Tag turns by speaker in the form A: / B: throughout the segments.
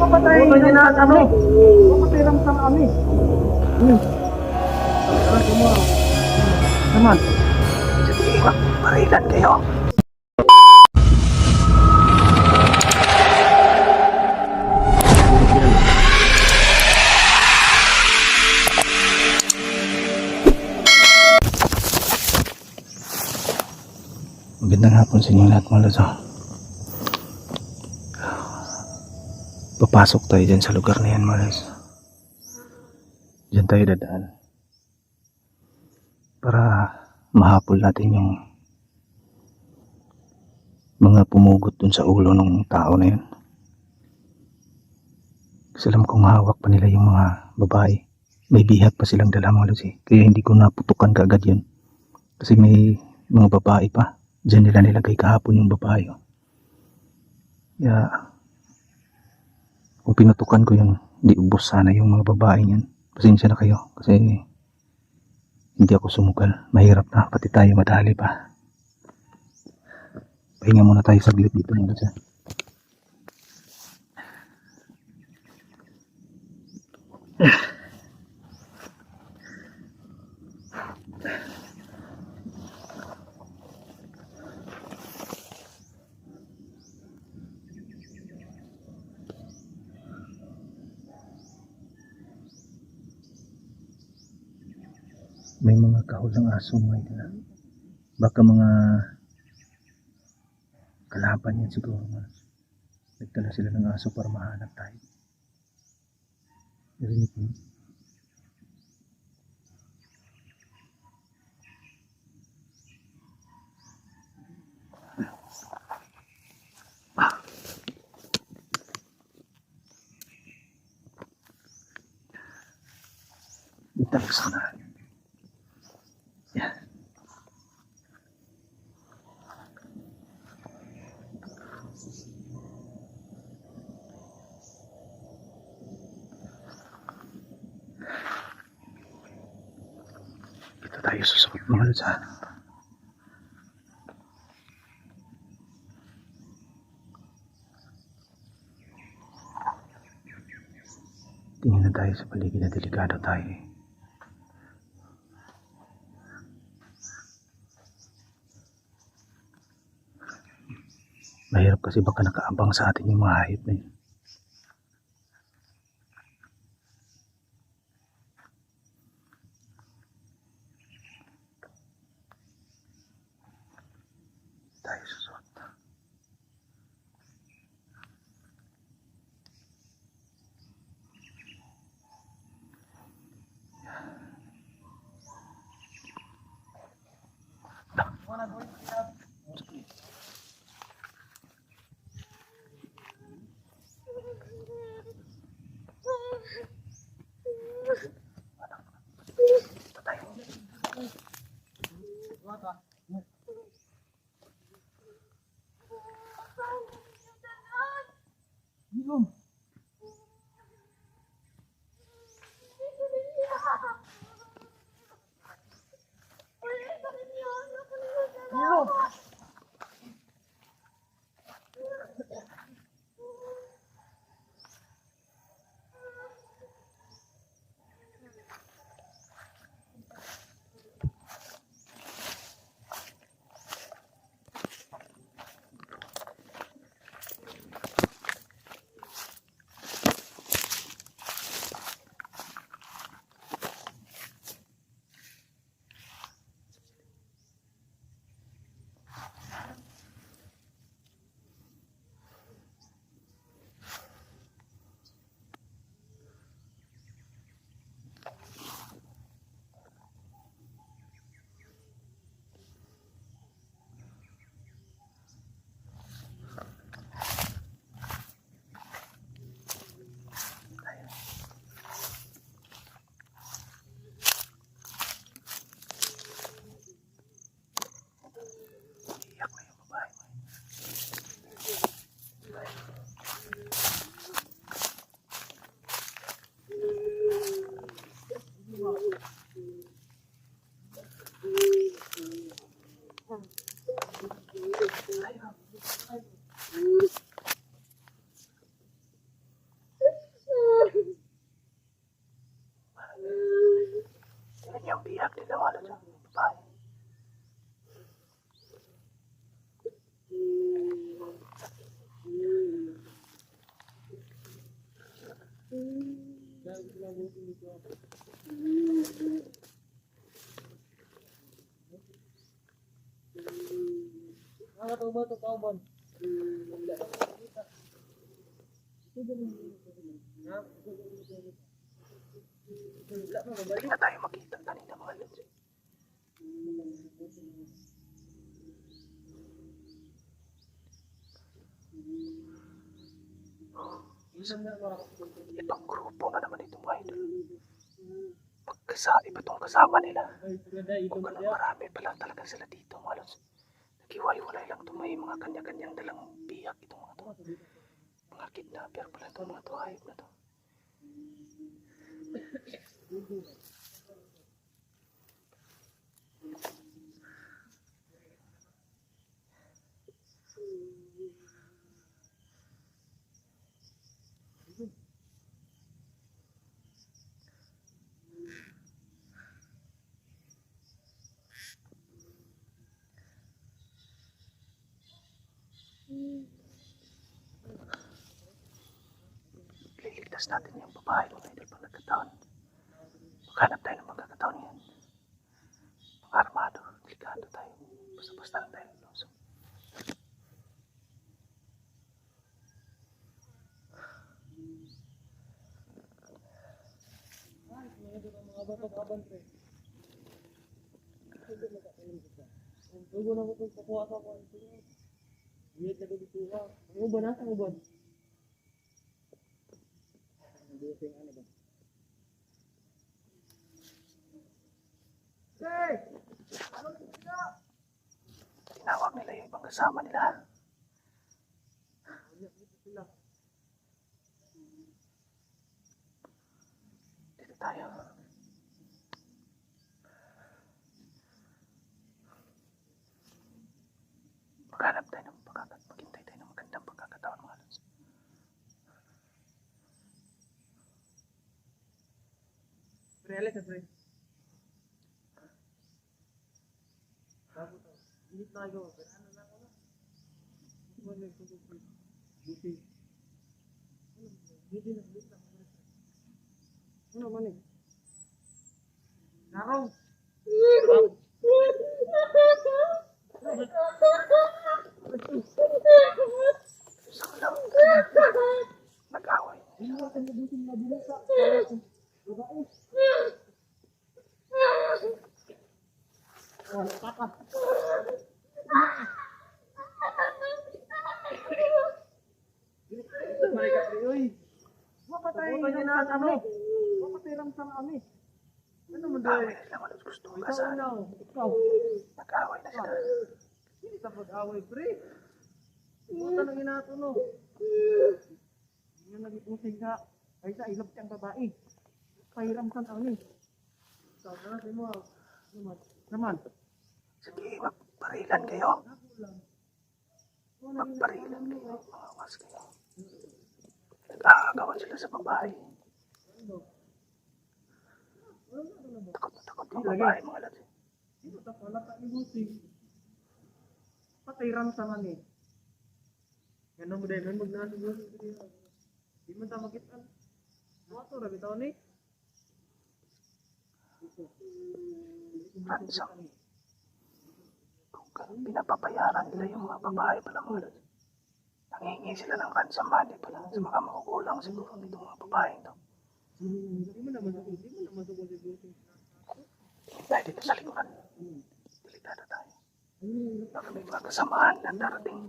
A: Papatay na kami. Papatay lang sa kami. Naman. Sige, marilan kayo.
B: Magandang hapon sa inyo lahat mga lods. Papasok tayo dyan sa lugar na yan mga lods. Dyan tayo dadaan para mahapol natin yung mga pumugot dun sa ulo ng tao na yan. Kasi alam kong hawak pa nila yung mga babae. May bihat pa silang dala mga lods eh. Kaya hindi ko naputukan kaagad yun. Kasi may mga babae pa. Diyan nila nilagay kahapon yung babae. Kaya kung pinutukan ko yun, di ubos sana yung mga babae niyan. Pasensya na kayo kasi hindi ako sumugal. Mahirap na, pati tayo madali pa. Pahinga muna tayo saglit dito mga lods. May mga kahulang aso mga ito na. Baka mga kalaban yan siguro. Nagtala sila ng aso para mahanap tayo. Narinig mo? Itang sana. Yan. Dito tayo susunod mga lods. Tingin na tayo sa paligid na delikado tayo eh. Mahirap kasi baka nakaabang sa atin yung mga hayop na yun. Tayo susunod. Hindi na tayo makita kanina mga lods. Ibang grupo na naman itong mga idol. Iba itong kasama nila. Kung ganun marami pala talaga sila dito mga lods. Naghiwalay lang ito. May mga kanya-kanyang dalang biyak itong mga to. Mga kidnapper pala itong mga to. Hayop na to. Liligtas natin yung babae mga idol pag nagkataon. Maghanap tayo ng magkakataon yan. Mga armado, delikado tayo. Basta-basta na tayo. So, tinawag nila yung ibang kasama nila. Dito tayo. Maghanap tayo ng maghintay tayo ng magandang pagkakataon mga lods.
A: Pre, pre. Hindi tayo. Ano lang ako na? Ano man eh? Narong!
B: Saan lang? Nag-away.
A: Mapatay lang sa kami. Mapatay lang sa kami. Ano mo
B: Nag-away
A: dahil?
B: na sila mga lods. Gusto kong
A: Ikaw
B: kasal.
A: na. Ikaw.
B: Nag-away na sila.
A: Hindi ka mag-away, pre. Buta nang inatuno. Yung nag-iusig ka. Ay sa ilap siyang babae. Pahiram sa kami. Ikaw na natin mo. Naman.
B: Sige, magparilan kayo. Magparilan kayo. Mga was kayo. Nag-aagawan sila sa babae. Takot na takot yung babae mga lods.
A: Sino ta pala ka iusig? Pahiram sa kami. Ganun mo dahil magnasig mo. Di mo ta makita. Moto rabi tao ni.
B: Ransom. Kung ganun pinapabayaran nila yung mga babae pala mga lods. Nangingi sila ng ransom money pala sa mga makukulang siguro nitong mga babae ito.
A: Di mo naman sugod siguro.
B: Tayo dito sa likuran. Delikado tayo. Baka may mga kasamaan na darating.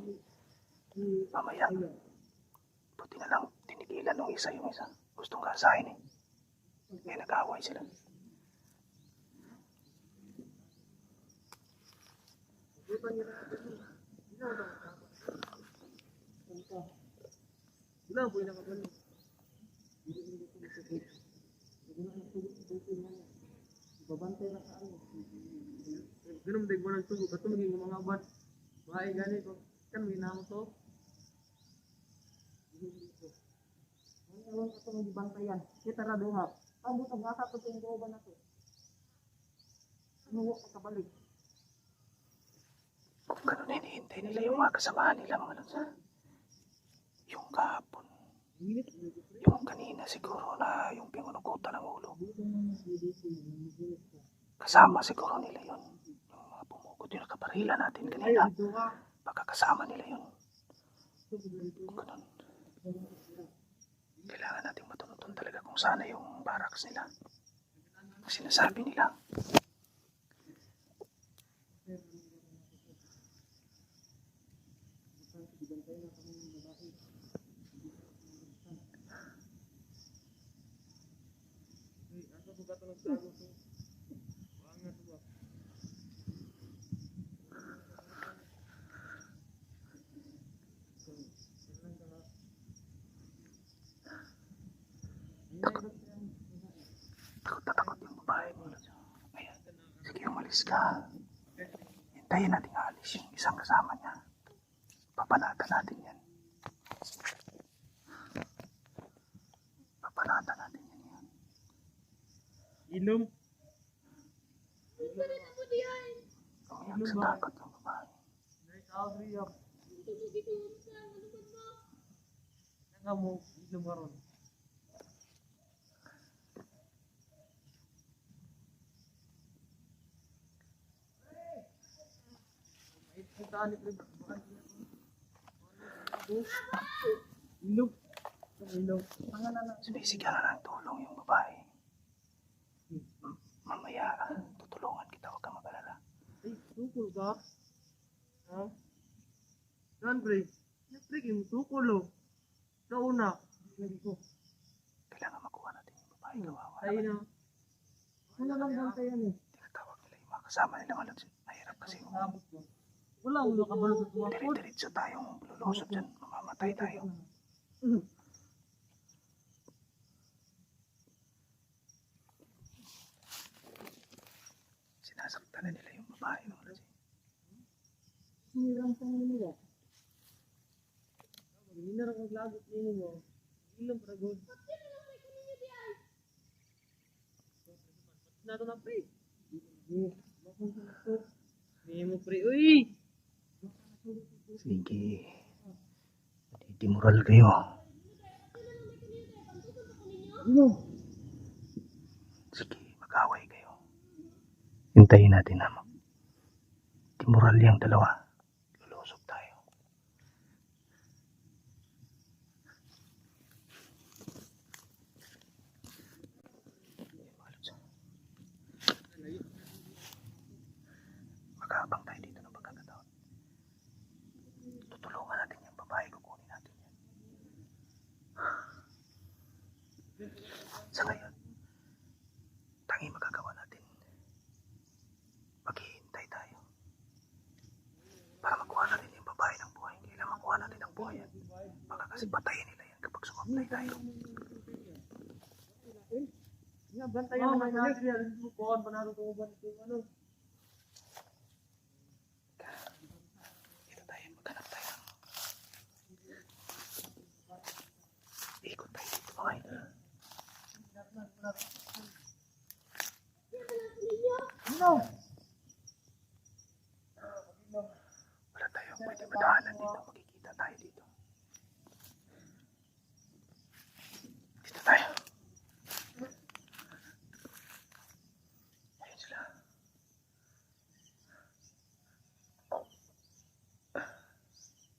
B: Mamaya. Buti na lang tinigilan ng isa yung isa. Gustong kasahin eh. May nag-away sila.
A: Ilang po yung nakapalo. Babantay na sa ano. Ganun din mo nagsugo. Kato maging mga bat. Bahay ganito. Kan may namo to. Ano ito magbantayan. Kita na duha. Ang butang asa to yung gooban na to. Ano ka kabalik.
B: Kung ganun hinihintay nila yung mga kasamaan nila mga lods. Yung kahapon.
A: Init.
B: Yung kanina siguro na yung pinunugutan ng ulo. Kasama siguro nila yun. Yung mga pumugot yung nakabarila natin
A: Ay,
B: kanina.
A: dito ka.
B: Baka kasama nila yun. Kung ganun. Kailangan natin matunutan talaga kung sana yung barracks nila. Sinasabi nila. Takot na takot yung babae mo. Ayan. Sige, umalis ka. Hintayin natin alis yung isang kasama niya. Papanatan natin yan. Papanatan natin yan.
A: Inom.
B: Umiyak sa takot yung babae.
A: Nga mo, inom ka ron. Ilog. Ilog.
B: Sumisigaw na ng tulong yung babae. Mamaya, tutulungan kita. Huwag kang mag-alala.
A: Ay, tukol ka? Ha? Saan, pre? Siyempre, yung tukol, oh. Sa una. Hindi ko.
B: Kailangan makuha natin yung babae. Kawawa
A: Tayo
B: naman.
A: na. Ano lang bantayan, eh?
B: Tinatawag nila yung mga kasama nila. Mahirap kasi yung
A: Sabot ko. Wala, ulo ka balot at mga pod.
B: diretso tayong lulusot dyan. Mamamatay tayo. Sinasaktan na nila yung babae.
A: Sinirang sa nila. Hindi na rin maglagot nino mo. Ilang paragod. Na ito na, pre. Hindi mo, pre. Uy!
B: Sige. Didemoral kayo.
A: Ano?
B: Sige, mag-away kayo. Hintayin natin na demoral yung dalawa. Lulusog tayo. Mag-aabang tayo dito ng pagkakataon. Tutulungan natin yung babae. Kukunin natin yan. Sa ngayon, tangi magagawa natin. Maghihintay tayo. Para makuha natin yung babae ng buhay. Kailangan makuha natin ang buhay yan. Baka kasi patayin nila yan kapag sumablay tayo.
A: Nga, bantayan naman natin. Bukuhan pa natin kung bantayan. Ano?
B: Dito tayo, maghanap tayo. Ikot tayo dito mga idol.
A: Ano?
B: Wala tayong pwede madaanan dito. Makikita tayo dito. Dito tayo. Ayun sila.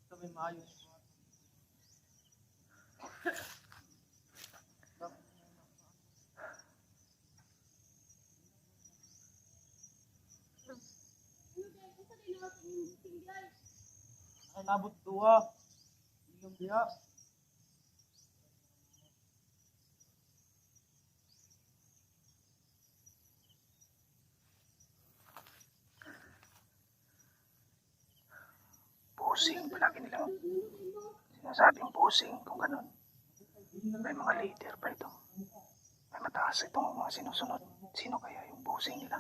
A: Ito may maayos. Ay, nabot tuwa. Ilong diya.
B: Pusing. Palagi nilang sinasabing pusing kung ganun. May mga leader pa ito. May mataas itong mga sinusunod. Sino kaya yung pusing nila?